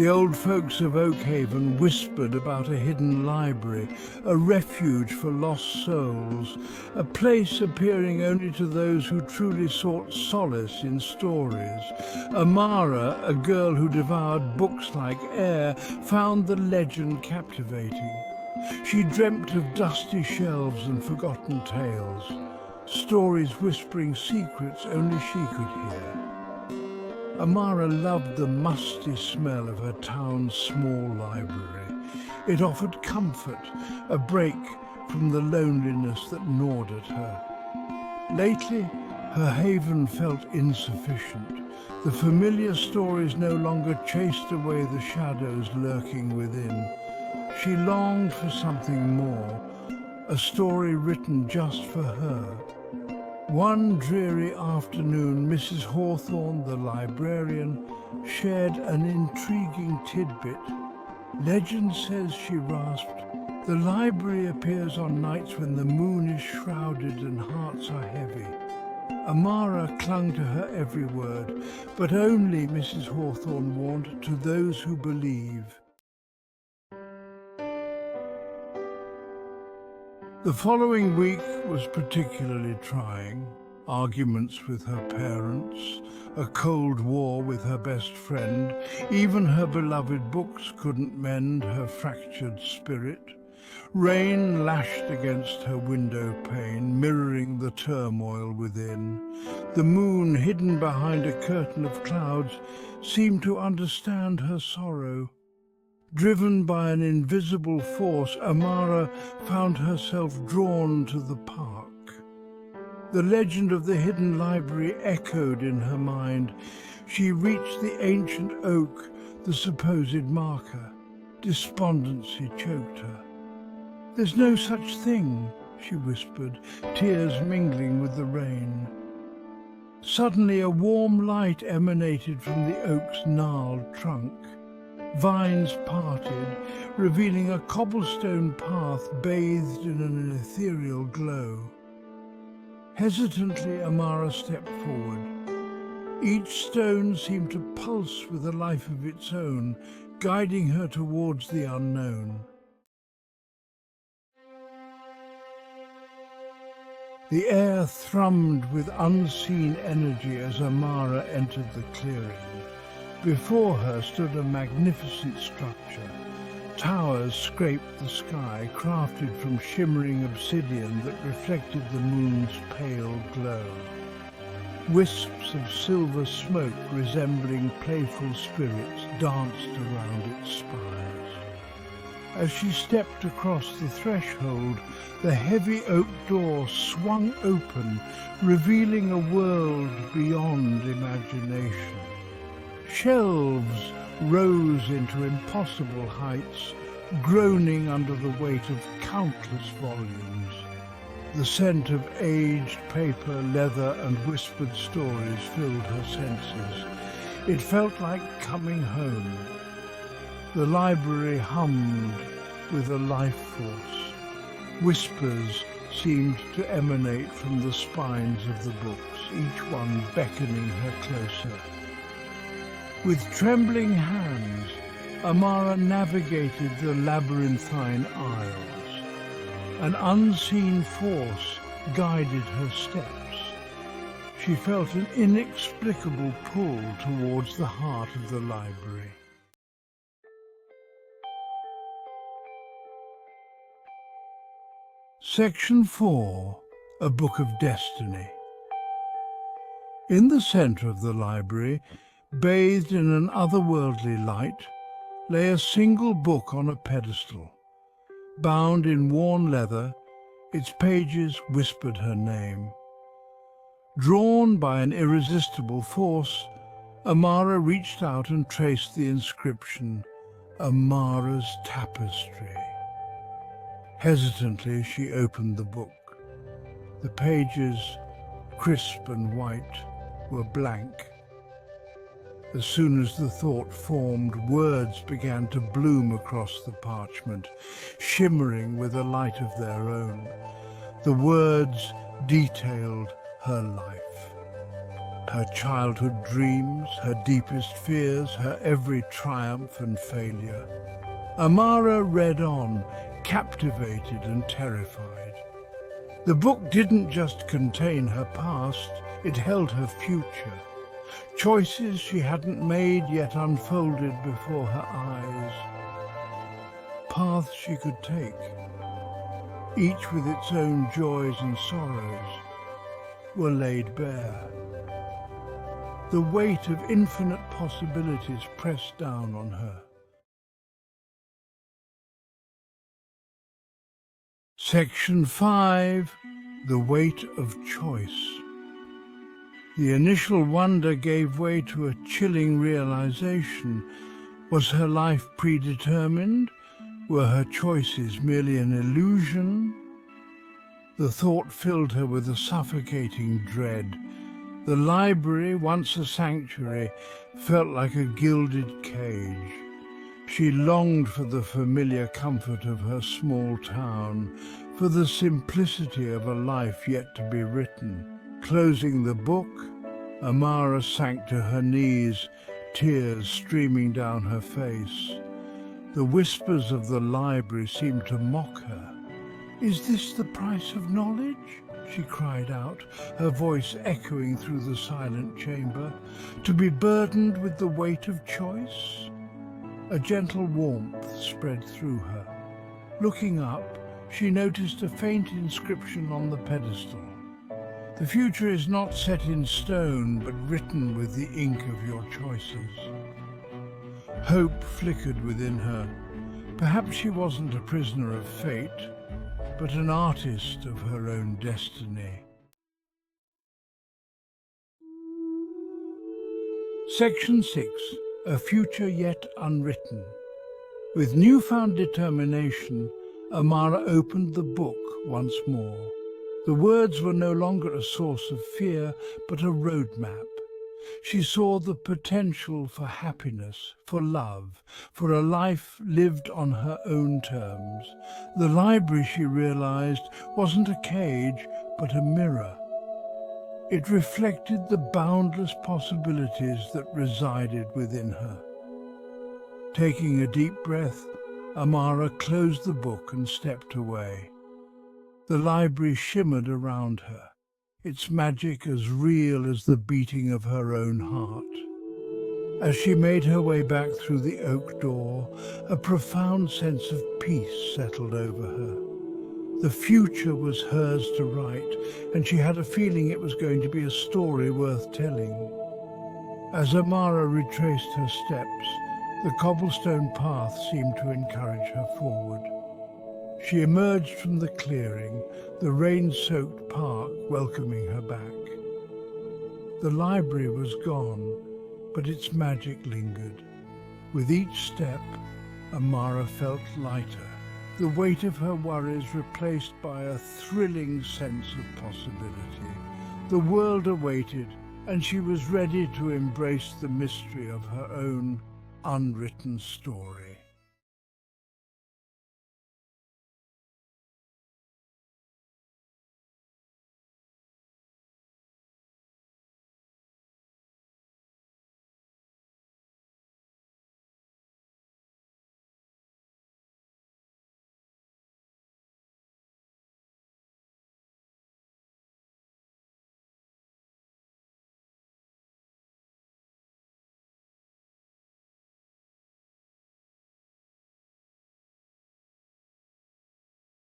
The old folks of Oakhaven whispered about a hidden library, a refuge for lost souls, a place appearing only to those who truly sought solace in stories. Amara, a girl who devoured books like air, found the legend captivating. She dreamt of dusty shelves and forgotten tales, stories whispering secrets only she could hear. Amara loved the musty smell of her town's small library. It offered comfort, a break from the loneliness that gnawed at her. Lately, her haven felt insufficient. The familiar stories no longer chased away the shadows lurking within. She longed for something more, a story written just for her. One dreary afternoon, Mrs. Hawthorne, the librarian, shared an intriguing tidbit. Legend says, she rasped, the library appears on nights when the moon is shrouded and hearts are heavy. Amara clung to her every word, but only, Mrs. Hawthorne warned, to those who believe. The following week was particularly trying. Arguments with her parents, a cold war with her best friend, even her beloved books couldn't mend her fractured spirit. Rain lashed against her window pane, mirroring the turmoil within. The moon, hidden behind a curtain of clouds, seemed to understand her sorrow. Driven by an invisible force, Amara found herself drawn to the park. The legend of the hidden library echoed in her mind. She reached the ancient oak, the supposed marker. Despondency choked her. "There's no such thing," she whispered, tears mingling with the rain. Suddenly a warm light emanated from the oak's gnarled trunk. Vines parted, revealing a cobblestone path bathed in an ethereal glow. Hesitantly, Amara stepped forward. Each stone seemed to pulse with a life of its own, guiding her towards the unknown. The air thrummed with unseen energy as Amara entered the clearing. Before her stood a magnificent structure. Towers scraped the sky, crafted from shimmering obsidian that reflected the moon's pale glow. Wisps of silver smoke resembling playful spirits danced around its spires. As she stepped across the threshold, the heavy oak door swung open, revealing a world beyond imagination. Shelves rose into impossible heights, groaning under the weight of countless volumes. The scent of aged paper, leather, and whispered stories filled her senses. It felt like coming home. The library hummed with a life force. Whispers seemed to emanate from the spines of the books, each one beckoning her closer. With trembling hands, Amara navigated the labyrinthine aisles. An unseen force guided her steps. She felt an inexplicable pull towards the heart of the library. Section 4. A Book of Destiny. In the center of the library, bathed in an otherworldly light, lay a single book on a pedestal. Bound in worn leather, its pages whispered her name. Drawn by an irresistible force, Amara reached out and traced the inscription, Amara's Tapestry. Hesitantly, she opened the book. The pages, crisp and white, were blank. As soon as the thought formed, words began to bloom across the parchment, shimmering with a light of their own. The words detailed her life. Her childhood dreams, her deepest fears, her every triumph and failure. Amara read on, captivated and terrified. The book didn't just contain her past, it held her future. Choices she hadn't made yet unfolded before her eyes. Paths she could take, each with its own joys and sorrows, were laid bare. The weight of infinite possibilities pressed down on her. Section 5. The Weight of Choice. The initial wonder gave way to a chilling realization. Was her life predetermined? Were her choices merely an illusion? The thought filled her with a suffocating dread. The library, once a sanctuary, felt like a gilded cage. She longed for the familiar comfort of her small town, for the simplicity of a life yet to be written. Closing the book, Amara sank to her knees, tears streaming down her face. The whispers of the library seemed to mock her. "Is this the price of knowledge?" she cried out, her voice echoing through the silent chamber. "To be burdened with the weight of choice?" A gentle warmth spread through her. Looking up, she noticed a faint inscription on the pedestal. "The future is not set in stone, but written with the ink of your choices." Hope flickered within her. Perhaps she wasn't a prisoner of fate, but an artist of her own destiny. Section 6. A Future Yet Unwritten. With newfound determination, Amara opened the book once more. The words were no longer a source of fear, but a roadmap. She saw the potential for happiness, for love, for a life lived on her own terms. The library, she realized, wasn't a cage, but a mirror. It reflected the boundless possibilities that resided within her. Taking a deep breath, Amara closed the book and stepped away. The library shimmered around her, its magic as real as the beating of her own heart. As she made her way back through the oak door, a profound sense of peace settled over her. The future was hers to write, and she had a feeling it was going to be a story worth telling. As Amara retraced her steps, the cobblestone path seemed to encourage her forward. She emerged from the clearing, the rain-soaked park welcoming her back. The library was gone, but its magic lingered. With each step, Amara felt lighter, the weight of her worries replaced by a thrilling sense of possibility. The world awaited, and she was ready to embrace the mystery of her own unwritten story.